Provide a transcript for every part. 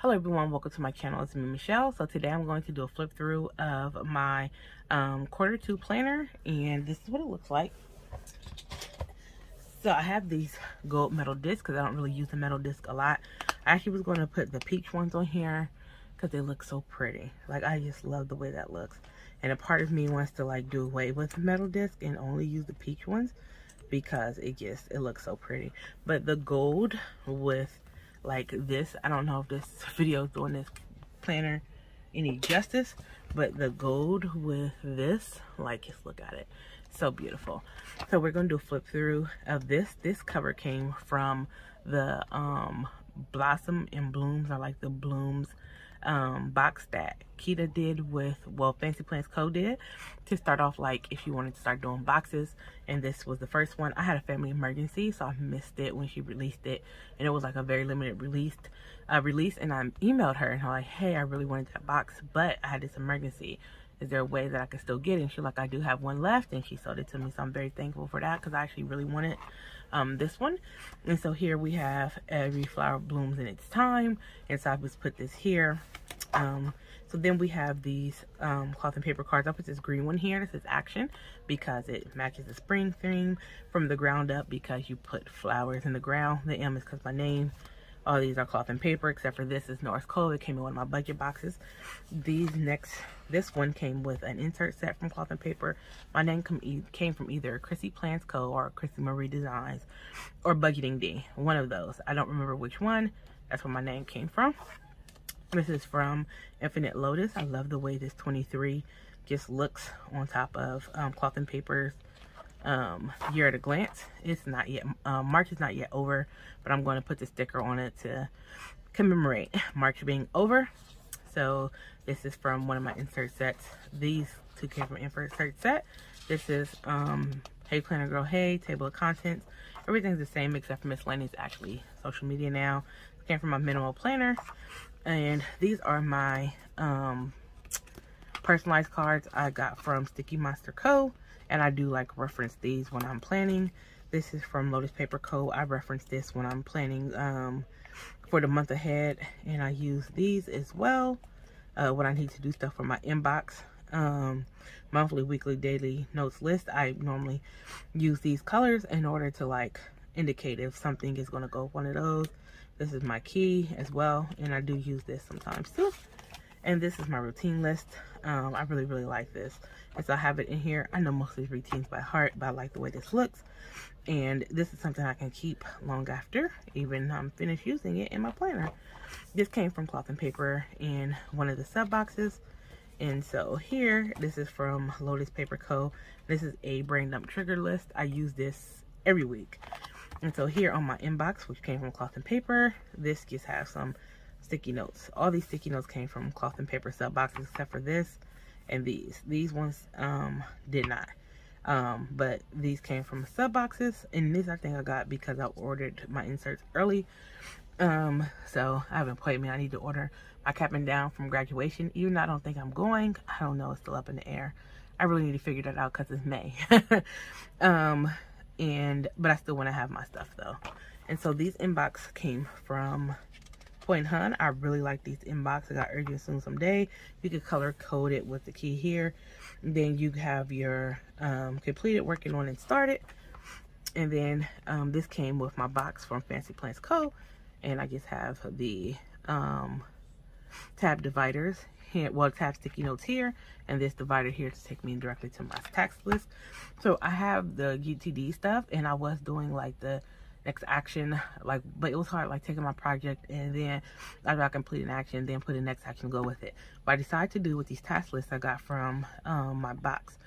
Hello everyone, welcome to my channel. It's me, Michelle. So today I'm going to do a flip through of my Q2 planner, and this is what it looks like. So I have these gold metal discs because I don't really use the metal disc a lot. I actually was going to put the peach ones on here because they look so pretty. Like, I just love the way that looks. And a part of me wants to like do away with the metal disc and only use the peach ones because it looks so pretty. But the gold with like this, I don't know if this video is doing this planner any justice, but the gold with this, like, just look at it, so beautiful. So we're gonna do a flip through of this. This cover came from the Blossom and Blooms, or like the Blooms box that Kita did with, well, Fancy Plants Co. did to start off, like if you wanted to start doing boxes. And this was the first one. I had a family emergency, so I missed it when she released it, and it was like a very limited release. And I emailed her and I'm like, hey, I really wanted that box, but I had this emergency. Is there a way that I could still get it? And she's like, I do have one left, and she sold it to me, so I'm very thankful for that because I actually really wanted this one. And so here we have every flower blooms in its time, and so I just put this here. So then we have these cloth and paper cards. I put this green one here. This is Action because it matches the spring theme. From the ground up, because you put flowers in the ground. The M is because my name. All these are cloth and paper, except for this is North Cove. It came in one of my budget boxes. This one came with an insert set from Cloth and Paper. My name came from either Chrissy Plants Co. or Chrissy Marie Designs or Budgeting D. One of those. I don't remember which one. That's where my name came from. This is from Infinite Lotus. I love the way this 23 just looks on top of Cloth and Paper's Year at a Glance. It's not yet, March is not yet over, but I'm going to put the sticker on it to commemorate March being over. So this is from one of my insert sets. These two came from insert set. This is Hey Planner Girl Hey, Table of Contents. Everything's the same except for miscellaneous, actually social media now. It came from my minimal planner. And these are my personalized cards I got from Sticky Monster Co. And I do like reference these when I'm planning. This is from Lotus Paper Co. I reference this when I'm planning for the month ahead. And I use these as well when I need to do stuff for my inbox. Monthly, weekly, daily notes list. I normally use these colors in order to like indicate if something is going to go with one of those. This is my key as well, and I do use this sometimes too. And this is my routine list. I really like this. And so I have it in here. I know most of these routines by heart, but I like the way this looks. And this is something I can keep long after, even I'm finished using it in my planner. This came from Cloth and Paper in one of the sub boxes. And so here, this is from Lotus Paper Co. This is a brain dump trigger list. I use this every week. And so here on my inbox, which came from Cloth and Paper, this just has some sticky notes. All these sticky notes came from Cloth and Paper sub boxes, except for this and these. These ones did not. But these came from sub boxes, and this I think I got because I ordered my inserts early. So I have an appointment. I need to order my cap and down from graduation. Even though I don't think I'm going, I don't know, it's still up in the air. I really need to figure that out because it's May. But I still want to have my stuff though. And so these inbox came from Point Hun. I really like these inbox. I got urgent soon someday. You could color code it with the key here. And then you have your completed, working on, and started. And then this came with my box from Fancy Plants Co. And I just have the tab dividers here, well, tab sticky notes here, and this divider here to take me directly to my tax list. So I have the UTD stuff, and I was doing like the next action, like, but it was hard, like taking my project and then after I complete an action, then put the next action to go with it. What I decided to do with these task lists I got from my box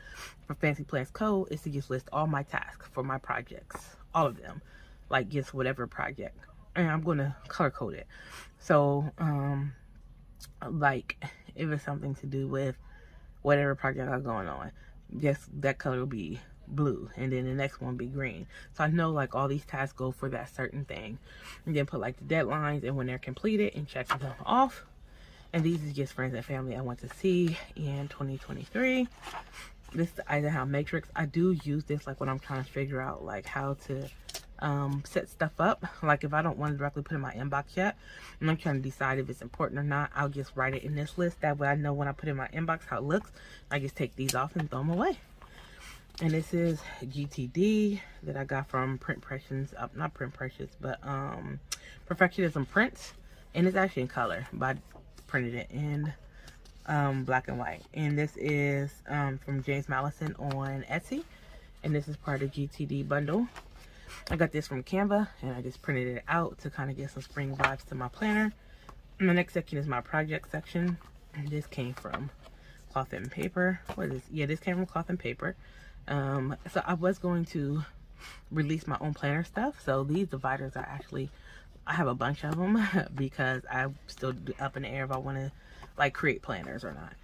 for Fancy Plants Co. is to just list all my tasks for my projects, all of them, like just whatever project, and I'm going to color code it. So like if it's something to do with whatever project I got going on, just that color will be blue, and then the next one will be green. So I know like all these tasks go for that certain thing, and then put like the deadlines and when they're completed and check them off. And these is just friends and family I want to see in 2023. This is the Eisenhower Matrix. I do use this like when I'm trying to figure out like how to set stuff up. Like if I don't want to directly put in my inbox yet, and I'm trying to decide if it's important or not, I'll just write it in this list. That way I know when I put in my inbox how it looks. I just take these off and throw them away. And this is GTD that I got from Print Precious, not Print Precious, but Perfectionism Prints. And it's actually in color, but I printed it in black and white. And this is from James Madison on Etsy. And this is part of the GTD bundle. I got this from Canva, and I just printed it out to kind of get some spring vibes to my planner. And the next section is my project section. And this came from Cloth and Paper. What is this? Yeah, this came from Cloth and Paper. So I was going to release my own planner stuff. So these dividers are actually, I have a bunch of them because I'm still up in the air if I want to like create planners or not.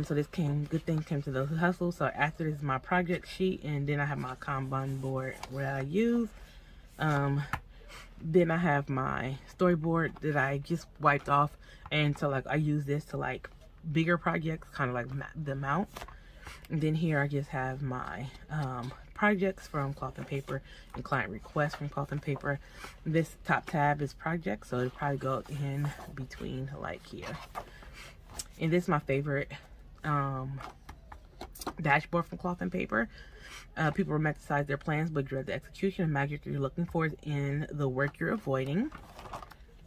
So this good things came to those who hustle. So after this is my project sheet, and then I have my Kanban board where I use. Then I have my storyboard that I just wiped off, and so like I use this to like bigger projects, kind of like the mount. And then here I just have my projects from Cloth and Paper and client requests from Cloth and Paper. This top tab is projects, so it'll probably go in between like here. And this is my favorite dashboard from Cloth and Paper. People romanticize their plans but dread the execution. The magic you're looking for is in the work you're avoiding.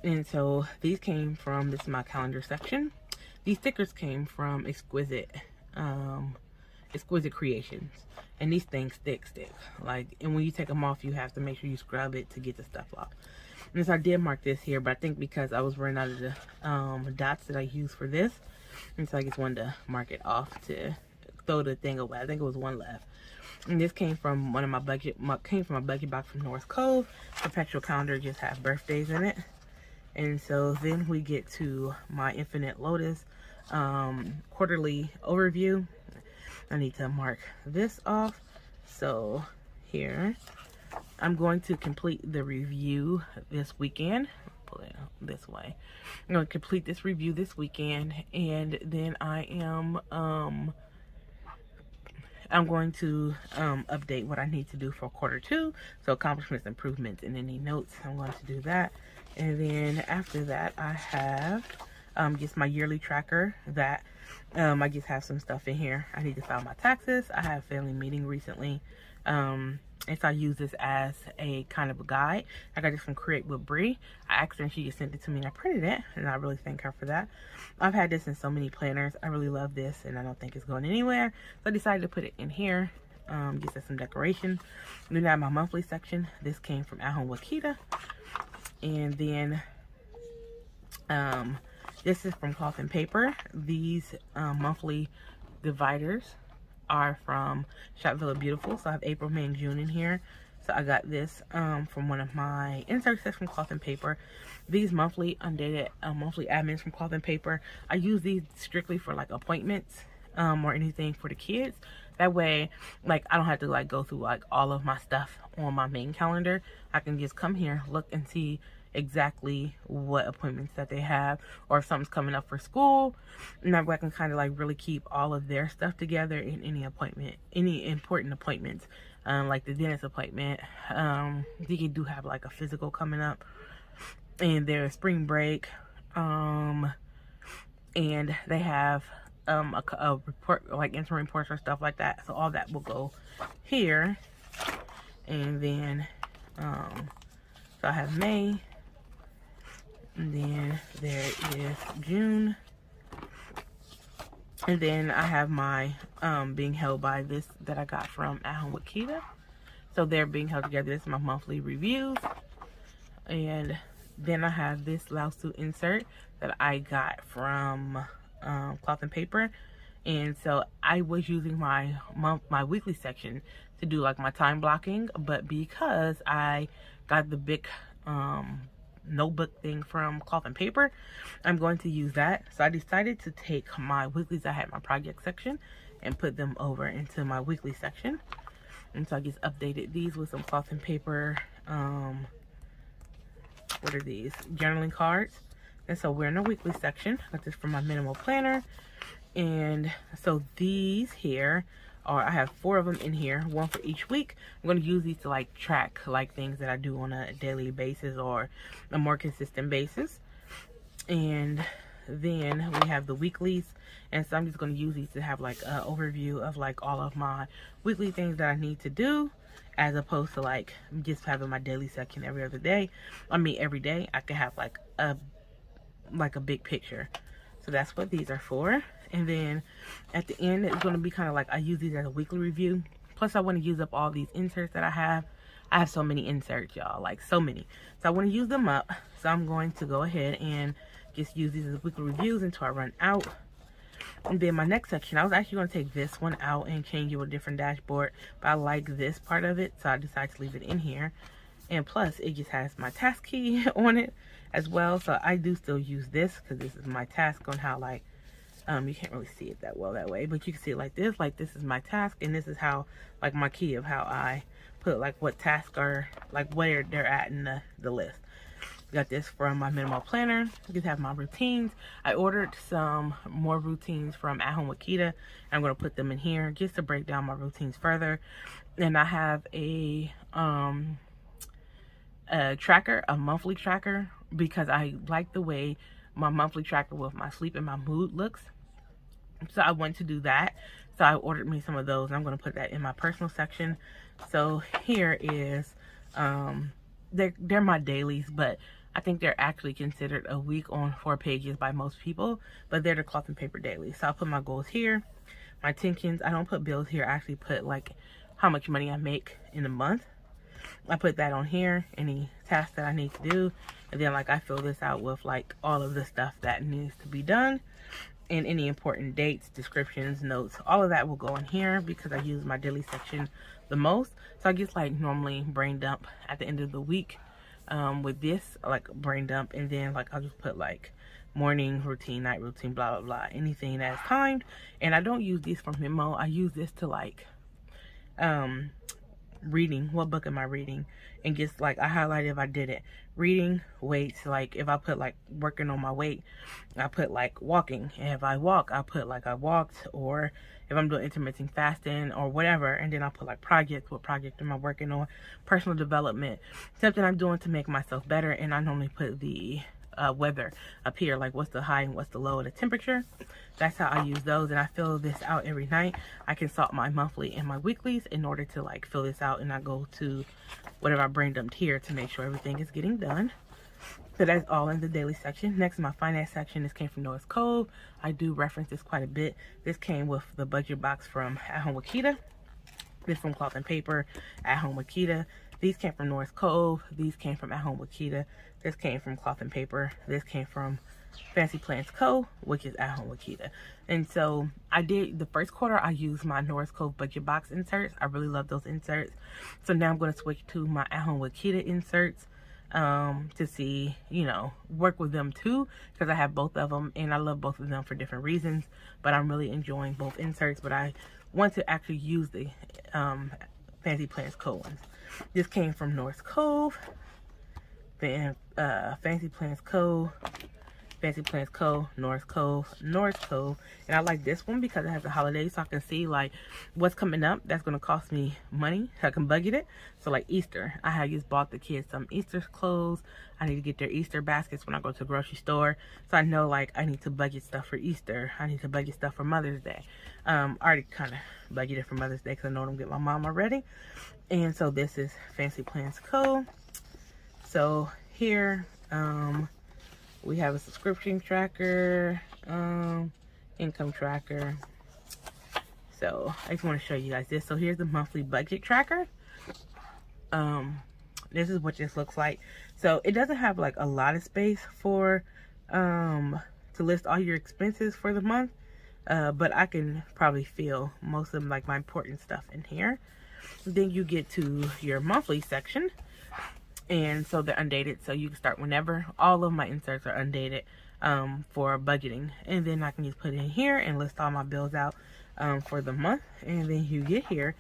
And so these came from, this is my calendar section. These stickers came from Exquisite Creations, and these things stick like, and when you take them off you have to make sure you scrub it to get the stuff off. And so I did mark this here, but I think because I was running out of the dots that I used for this, and so I just wanted to mark it off to throw the thing away. I think it was one left. And this came from one of my budget box from North Cove. Perpetual calendar just have birthdays in it. And so then we get to my Infinite Lotus quarterly overview. I need to mark this off. So here, I'm going to complete the review this weekend. Pull it this way. I'm going to complete this review this weekend, and then I am I'm going to update what I need to do for quarter 2. So accomplishments, improvements, and any notes. I'm going to do that. And then after that, I have just my yearly tracker that I just have some stuff in here. I need to file my taxes. I had a family meeting recently. And so I use this as a kind of a guide. I got this from Create with Bree. I asked her and she just sent it to me and I printed it. And I really thank her for that. I've had this in so many planners. I really love this and I don't think it's going anywhere. So I decided to put it in here. Just as some decoration. Then I have my monthly section. This came from At Home with Keita. And then this is from Cloth and Paper. These monthly dividers are from Shop Villa Beautiful. So I have April, May, and June in here. So I got this from one of my insert sets from Cloth and Paper. These monthly undated monthly admins from Cloth and Paper. I use these strictly for like appointments or anything for the kids. That way, like, I don't have to like go through like all of my stuff on my main calendar. I can just come here, look and see exactly what appointments that they have, or if something's coming up for school, and that way I can kind of like really keep all of their stuff together in any appointment, any important appointments, like the dentist appointment. They do have like a physical coming up, and their spring break, and they have a report, like interim reports or stuff like that. So all that will go here. And then so I have May, and then there is June, and then I have my being held by this that I got from At Home with Keita. So they're being held together. This is my monthly reviews. And then I have this Laosu insert that I got from Cloth and Paper. And so I was using my weekly section to do like my time blocking, but because I got the big notebook thing from Cloth and Paper, I'm going to use that. So I decided to take my weeklies I had in my project section and put them over into my weekly section. And so I just updated these with some Cloth and Paper, what are these? Journaling cards. And so we're in the weekly section. I got this from my minimal planner. And so these here or I have 4 of them in here, one for each week. I'm going to use these to like track like things that I do on a daily basis or a more consistent basis. And then we have the weeklies, and so I'm just going to use these to have like an overview of like all of my weekly things that I need to do, as opposed to like just having my daily section every other day. I mean every day I could have like a big picture. So that's what these are for. And then at the end, it's going to be kind of like, I use these as a weekly review. Plus I want to use up all these inserts that I have. I have so many inserts, y'all, like so many. So I want to use them up. So I'm going to go ahead and just use these as weekly reviews until I run out. And then my next section, I was actually going to take this one out and change it with a different dashboard, but I like this part of it, so I decided to leave it in here. And plus, it just has my task key on it as well, so I do still use this because this is my task on how like, you can't really see it that well that way, but you can see it like this is my task, and this is how, like my key of how I put like what tasks are, like where they're at in the list. Got this from my minimal planner. You can have my routines. I ordered some more routines from At Home with Keita. I'm going to put them in here just to break down my routines further. And I have a tracker, a monthly tracker, because I like the way my monthly tracker with my sleep and my mood looks. So I want to do that. So I ordered me some of those. I'm going to put that in my personal section. So here is, they're my dailies, but I think they're actually considered a week on 4 pages by most people, but they're the cloth and paper dailies. So I'll put my goals here, my intentions. I don't put bills here. I actually put like how much money I make in a month. I put that on here, any tasks that I need to do. And then like I fill this out with like all of the stuff that needs to be done, and any important dates, descriptions, notes, all of that will go in here because I use my daily section the most. So I just like normally brain dump at the end of the week with this, like brain dump, and then like I'll just put like morning routine, night routine, blah blah blah, anything that's timed. And I don't use these for memo. I use this to like reading, what book am I reading, and just like I highlight if I did it. Reading, weights, like if I put like working on my weight, I put like walking, and if I walk, I put like I walked, or if I'm doing intermittent fasting or whatever, and then I'll put like projects, what project am I working on, personal development, something I'm doing to make myself better. And I normally put the weather up here, like what's the high and what's the low of the temperature. That's how I use those, and I fill this out every night. I consult my monthly and my weeklies in order to like fill this out, and I go to whatever I brain dumped here to make sure everything is getting done. So that's all in the daily section. Next, my finance section. This came from Norris Cove. I do reference this quite a bit. This came with the budget box from At Home with Keita. This from Cloth and Paper, At Home with Keita. These came from Norris Cove. These came from At Home with Keita. This came from Cloth and Paper. This came from Fancy Plans Co., which is At Home with Keita. And so I did the first quarter, I used my Norris Cove budget box inserts. I really love those inserts. So now I'm going to switch to my At Home with Keita inserts to see, you know, work with them too, because I have both of them and I love both of them for different reasons. But I'm really enjoying both inserts, but I want to actually use the Fancy Plans Co. ones. This came from Norris Cove, Fancy Plans Co., Fancy Plans Co., Norris Cove, Norris Cove. And I like this one because it has the holidays, so I can see like what's coming up that's going to cost me money, so I can budget it. So like Easter, I have just bought the kids some Easter clothes. I need to get their Easter baskets when I go to the grocery store, so I know like I need to budget stuff for Easter. I need to budget stuff for Mother's Day. I already kind of budgeted for Mother's Day because I know I'm going to get my mom already. And so this is Fancy Plans Co. So here we have a subscription tracker, income tracker. So I just want to show you guys this. So here's the monthly budget tracker. This is what this looks like. So it doesn't have like a lot of space for to list all your expenses for the month, but I can probably fill most of like my important stuff in here. Then you get to your monthly section, and so they're undated, so you can start whenever. All of my inserts are undated for budgeting, and then I can just put it in here and list all my bills out for the month. And then you get here,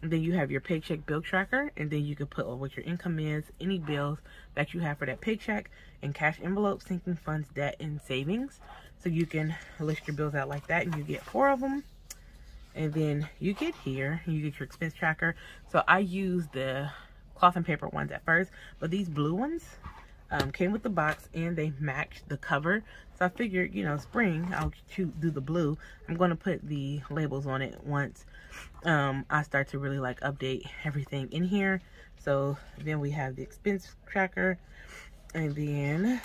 and then you have your paycheck bill tracker, and then you can put what your income is, any bills that you have for that paycheck, and cash envelopes, sinking funds, debt, and savings. So you can list your bills out like that, and you get 4 of them. And then you get here, you get your expense tracker. So I used the cloth and paper ones at first, but these blue ones came with the box and they matched the cover. So I figured, you know, spring, I'll do the blue. I'm going to put the labels on it once I start to really like update everything in here. So then we have the expense tracker, and then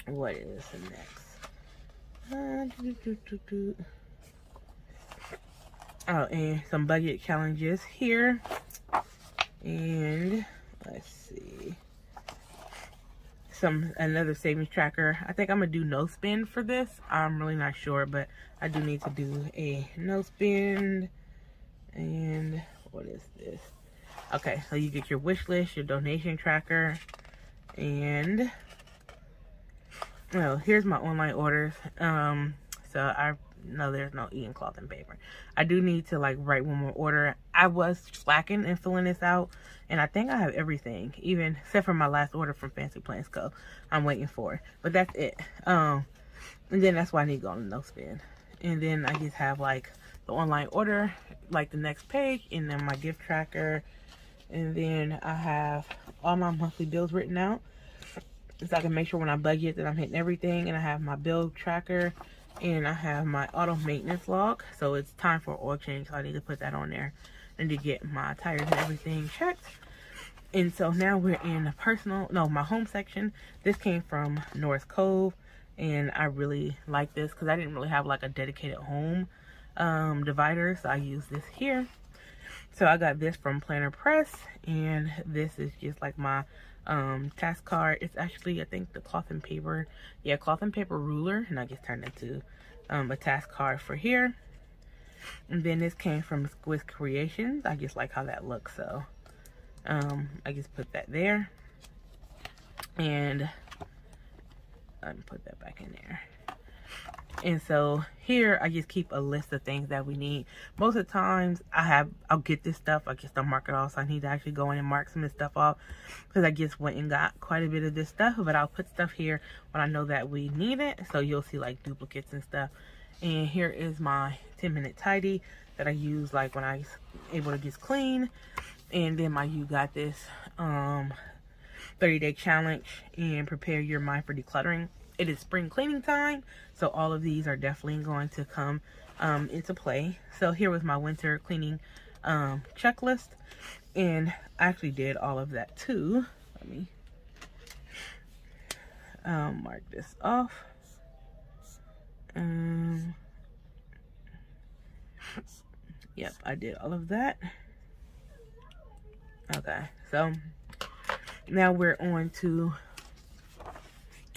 what is next? Oh, and some budget challenges here. And let's see, another savings tracker. I think I'm gonna do no spend for this. I'm really not sure, but I do need to do a no spend. And what is this? Okay, so you get your wish list, your donation tracker, and well, here's my online orders. So no, there's no eating cloth and paper. I do need to like write one more order. I was slacking in filling this out, and I think I have everything, even except for my last order from Fancy Plans Co. I'm waiting for, but that's it. And then that's why I need to go on the no spend. And then I just have like the online order, like the next page, and then my gift tracker. And then I have all my monthly bills written out, so I can make sure when I budget that I'm hitting everything. And I have my bill tracker, and I have my auto maintenance log. So it's time for oil change, so I need to put that on there and to get my tires and everything checked. And so now we're in my home section. This came from North Cove, and I really like this because I didn't really have like a dedicated home divider, so I use this here. So I got this from Planner Press, and this is just like my task card. It's actually, I think, the cloth and paper, yeah, cloth and paper ruler, and I just turned it into a task card for here. And then this came from Squiz Creations. I just like how that looks, so I just put that there, and I put that back in there. And so here I just keep a list of things that we need. Most of the times I'll get this stuff, I just don't mark it off, so I need to actually go in and mark some of this stuff off, because I just went and got quite a bit of this stuff. But I'll put stuff here when I know that we need it, so you'll see like duplicates and stuff. And here is my 10-minute tidy that I use like when I'm able to just clean. And then my You Got This 30-day challenge and prepare your mind for decluttering. It is spring cleaning time, so all of these are definitely going to come into play. So here was my winter cleaning checklist, and I actually did all of that too. Let me mark this off. Yep, I did all of that. Okay, so now we're on to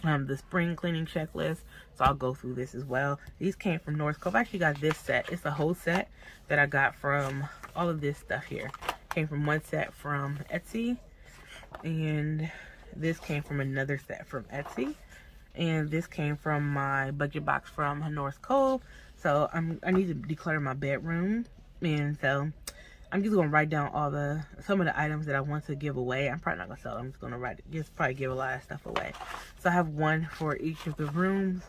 the spring cleaning checklist, so I'll go through this as well. These came from North Cove. I actually got this set. It's a whole set that I got from all of this stuff here. Came from one set from Etsy, and this came from another set from Etsy, and this came from my budget box from North Cove. So I need to declutter my bedroom, and so I'm just gonna write down some of the items that I want to give away. I'm probably not gonna sell them. I'm just gonna probably give a lot of stuff away. So I have one for each of the rooms,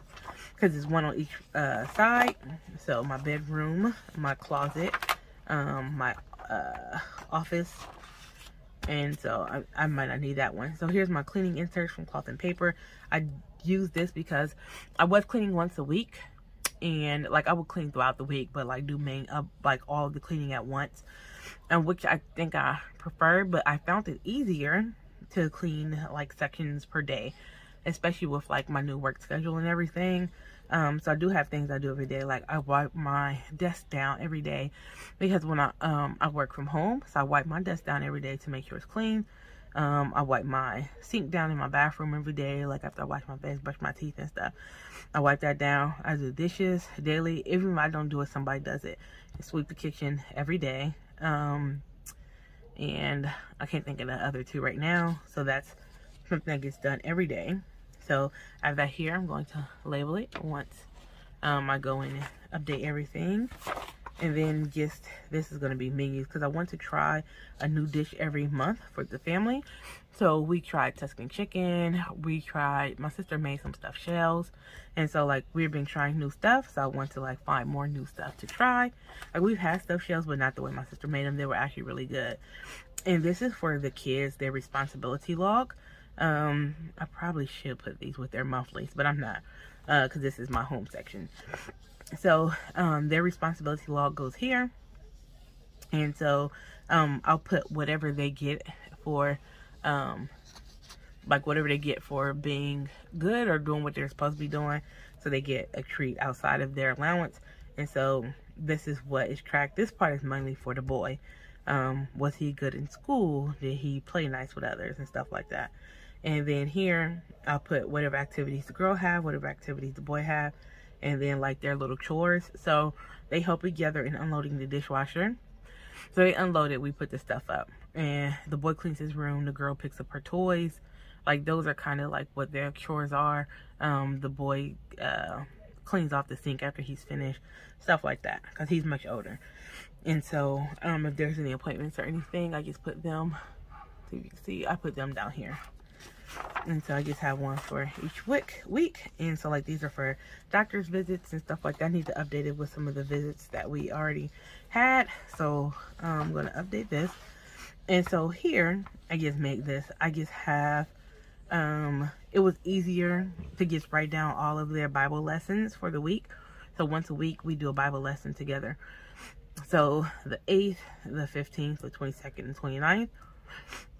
because there's one on each side. So my bedroom, my closet, my office, and so I might not need that one. So here's my cleaning inserts from Cloth and Paper. I use this because I was cleaning once a week, and like I would clean throughout the week, but like do like all of the cleaning at once, and which I think I prefer. But I found it easier to clean like sections per day, especially with like my new work schedule and everything. So I do have things I do every day. Like I wipe my desk down every day, because when I work from home, so I wipe my desk down every day to make sure it's clean. I wipe my sink down in my bathroom every day, like after I wash my face, brush my teeth and stuff. I wipe that down. I do dishes daily. Even if I don't do it, somebody does it. I sweep the kitchen every day. And I can't think of the other two right now. So that's something that gets done every day. So I have that here. I'm going to label it once I go in and update everything. And then just, this is going to be menus because I want to try a new dish every month for the family. So we tried Tuscan chicken. My sister made some stuffed shells. And so like we've been trying new stuff. So I want to like find more new stuff to try. Like we've had stuffed shells, but not the way my sister made them. They were actually really good. And this is for the kids, their responsibility log. I probably should put these with their monthlies, but I'm not, because this is my home section. So their responsibility log goes here. And so I'll put whatever they get for like whatever they get for being good or doing what they're supposed to be doing. So they get a treat outside of their allowance. And so this is what is tracked. This part is mainly for the boy. Was he good in school? Did he play nice with others and stuff like that? And then here I'll put whatever activities the girl have, whatever activities the boy have, and then like their little chores. So they help together in unloading the dishwasher. So they unload it, we put the stuff up, and the boy cleans his room, the girl picks up her toys. Like those are kind of like what their chores are. The boy cleans off the sink after he's finished, stuff like that, because he's much older. And so if there's any appointments or anything, I just put them, so you can see, I put them down here. And so I just have one for each week. And so like these are for doctor's visits and stuff like that. I need to update it with some of the visits that we already had. So I'm going to update this. And so here I just make this. I just have, it was easier to just write down all of their Bible lessons for the week. So once a week we do a Bible lesson together. So the 8th, the 15th, the 22nd, and 29th.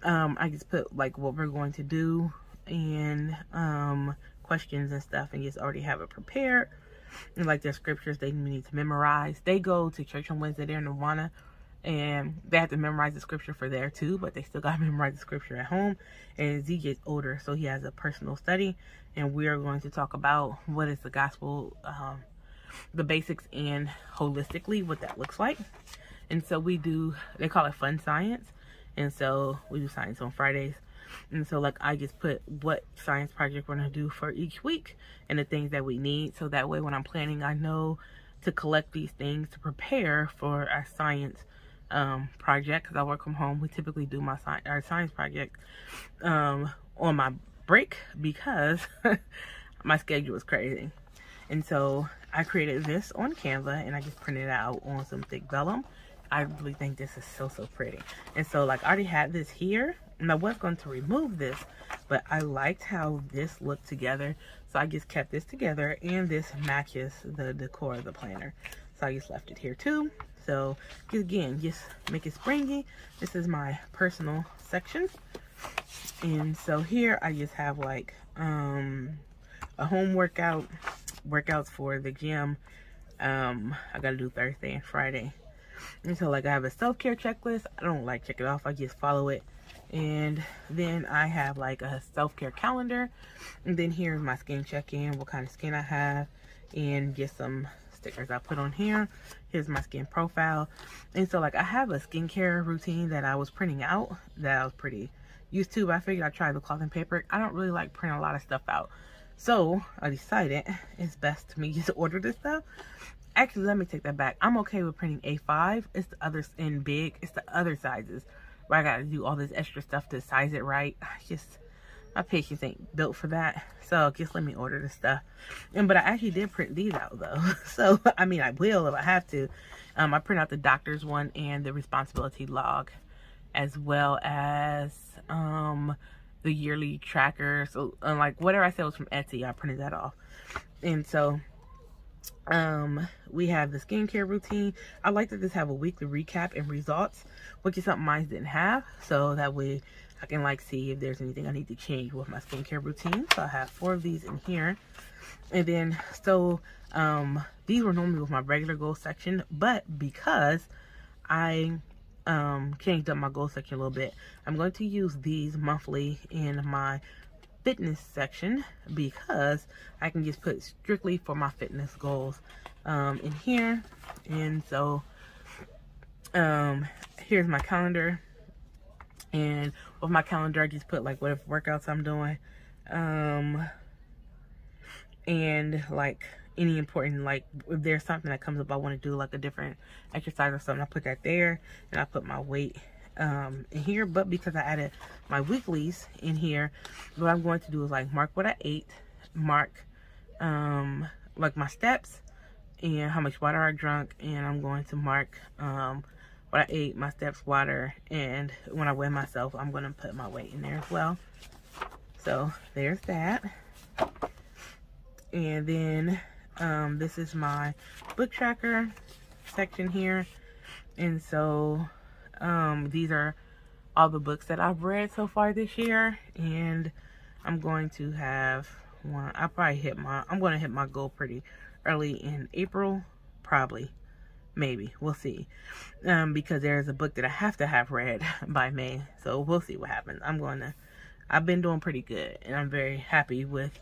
I just put like what we're going to do and questions and stuff, and just already have it prepared. And like their scriptures they need to memorize. They go to church on Wednesday. They're in Awana, and they have to memorize the scripture for there too, but they still got to memorize the scripture at home. And Z gets older, so he has a personal study, and we are going to talk about what is the gospel, the basics, and holistically what that looks like. And so we do, they call it fun science. And so we do science on Fridays. And so like I just put what science project we're going to do for each week and the things that we need. So that way when I'm planning, I know to collect these things to prepare for our science project. Because I work from home. We typically do our science project on my break because my schedule is crazy. And so I created this on Canva and I just printed it out on some thick vellum. I really think this is so pretty. And so like I already had this here and I was going to remove this, but I liked how this looked together, so I just kept this together, and this matches the decor of the planner, so I just left it here too. So again, just make it springy. This is my personal section. And so here I just have like a home workouts for the gym. I gotta do Thursday and Friday. And so like I have a self-care checklist. I don't like check it off, I just follow it. And then I have like a self-care calendar, and then here's my skin check-in, what kind of skin I have, and just some stickers I put on here. Here's my skin profile. And so like I have a skincare routine that I was printing out that I was pretty used to, but I figured I'd try the cloth and paper. I don't really like printing a lot of stuff out, so I decided it's best to me just order this stuff. Actually, let me take that back. I'm okay with printing A5. It's the others in big. It's the other sizes where I got to do all this extra stuff to size it right. My patience ain't built for that. So just let me order the stuff. But I actually did print these out though. So, I mean, I will if I have to. I print out the doctor's one and the responsibility log, as well as the yearly tracker. So, like whatever I said was from Etsy, I printed that off. And so we have the skincare routine. I like to just have a weekly recap and results, which is something mine didn't have, so that way I can like see if there's anything I need to change with my skincare routine. So I have 4 of these in here. And then so these were normally with my regular goal section, but because I changed up my goal section a little bit, I'm going to use these monthly in my fitness section, because I can just put strictly for my fitness goals in here. And so here's my calendar, and with my calendar I just put like whatever workouts I'm doing, and like any important, like if there's something that comes up I want to do, like a different exercise or something, I put that there, and I put my weight in here. But because I added my weeklies in here, what I'm going to do is like mark what I ate, mark like my steps and how much water I drank, and I'm going to mark what I ate, my steps, water, and when I weigh myself, I'm going to put my weight in there as well. So there's that. And then this is my book tracker section here, and so these are all the books that I've read so far this year, and I'm going to have one. I'm going to hit my goal pretty early in April, probably, maybe, we'll see, because there's a book that I have to have read by May, so we'll see what happens. I've been doing pretty good, and I'm very happy with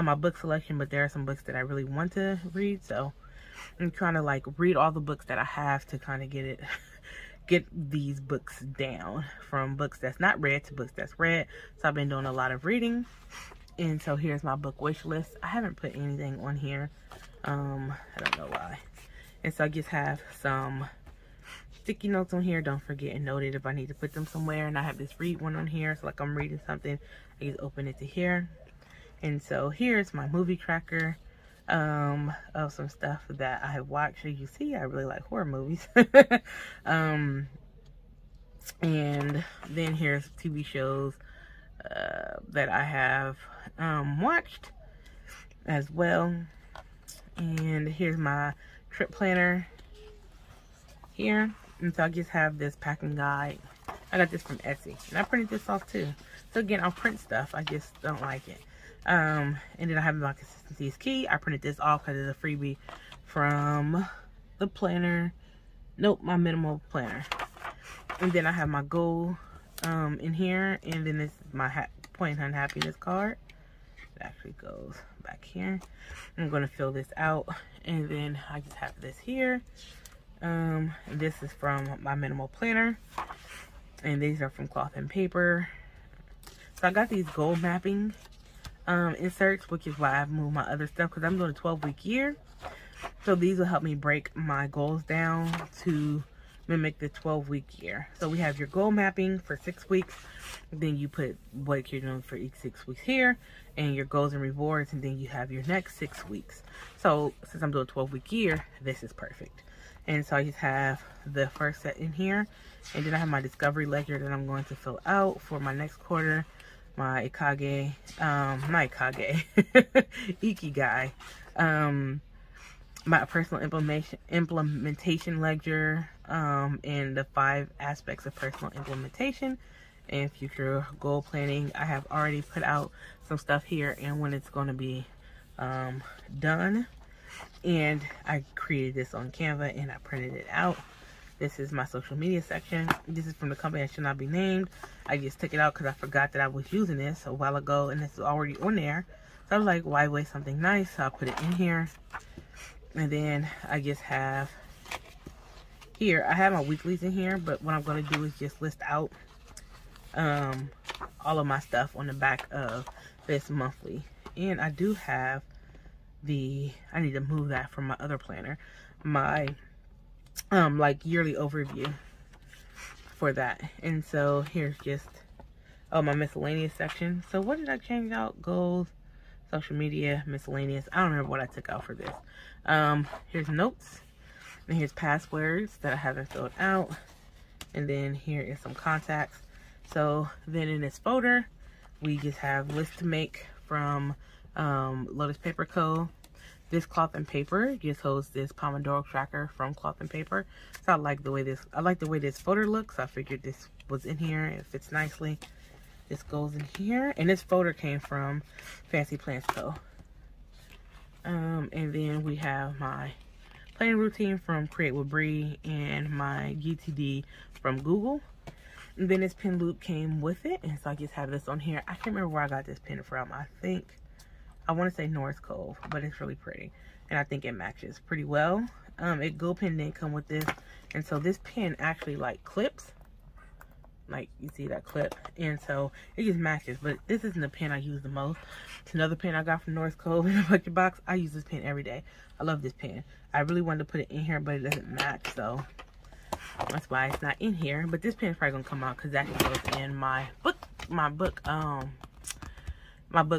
my book selection, but there are some books that I really want to read, so I'm trying to like read all the books that I have to kind of get these books down, from books that's not read to books that's read. So I've been doing a lot of reading, and so here's my book wish list. I haven't put anything on here, I don't know why. And so I just have some sticky notes on here. Don't forget and note it if I need to put them somewhere. And I have this read one on here, so like I'm reading something, I just open it to here. And so here's my movie tracker of some stuff that I have watched. As you see, I really like horror movies. And then here's TV shows that I have watched as well. And here's my trip planner here. And so I just have this packing guide. I got this from Etsy, and I printed this off too. So again, I'll print stuff, I just don't like it. And then I have my consistency is key. I printed this off because it's a freebie from the planner. Nope, my minimal planner. And then I have my goal in here, and then this is my point on happiness card. It actually goes back here. I'm going to fill this out, and then I just have this here. This is from my minimal planner, and these are from cloth and paper. So I got these goal mapping inserts, which is why I've moved my other stuff, because I'm doing a 12-week year. So these will help me break my goals down to mimic the 12-week year. So we have your goal mapping for 6 weeks, then you put what you're doing for each 6 weeks here, and your goals and rewards, and then you have your next 6 weeks. So since I'm doing a 12-week year, this is perfect. And so I just have the first set in here, and then I have my discovery ledger that I'm going to fill out for my next quarter. My Ikigai, my personal implementation ledger, and the 5 aspects of personal implementation and future goal planning. I have already put out some stuff here and when it's going to be done, and I created this on Canva and I printed it out. This is my social media section. This is from the company that should not be named. I just took it out because I forgot that I was using this a while ago, and this is already on there. So I was like, why waste something nice? So I put it in here. And then I just have here, I have my weeklies in here, but what I'm going to do is just list out all of my stuff on the back of this monthly. And I do have I need to move that from my other planner, my like yearly overview for that. And so here's just my miscellaneous section. So what did I change out? Goals, social media, miscellaneous. I don't remember what I took out for this. Here's notes, and here's passwords that I haven't filled out, and then here is some contacts. So then in this folder we just have list to make from Lotus Paper Co. This cloth and paper just holds this Pomodoro tracker from cloth and paper. So I like the way this folder looks. So I figured this was in here. It fits nicely. This goes in here, and this folder came from Fancy Plants Co. And then we have my planning routine from Create with Bree and my GTD from Google. And then this pen loop came with it, and so I just have this on here. I can't remember where I got this pen from. I want to say North Cove, but it's really pretty, and I think it matches pretty well. Go pen didn't come with this, and so this pen actually like clips. like you see that clip, and so it just matches. But this isn't the pen I use the most. It's another pen I got from North Cove in a bucket box. I use this pen every day. I love this pen. I really wanted to put it in here, but it doesn't match, so that's why it's not in here. But this pen is probably gonna come out because that goes in my book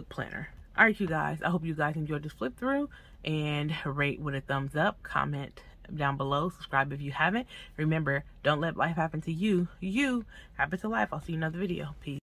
planner. All right, you guys, I hope you guys enjoyed this flip through, and rate with a thumbs up, comment down below, subscribe if you haven't. Remember, don't let life happen to you, you happen to life. I'll see you in another video. Peace.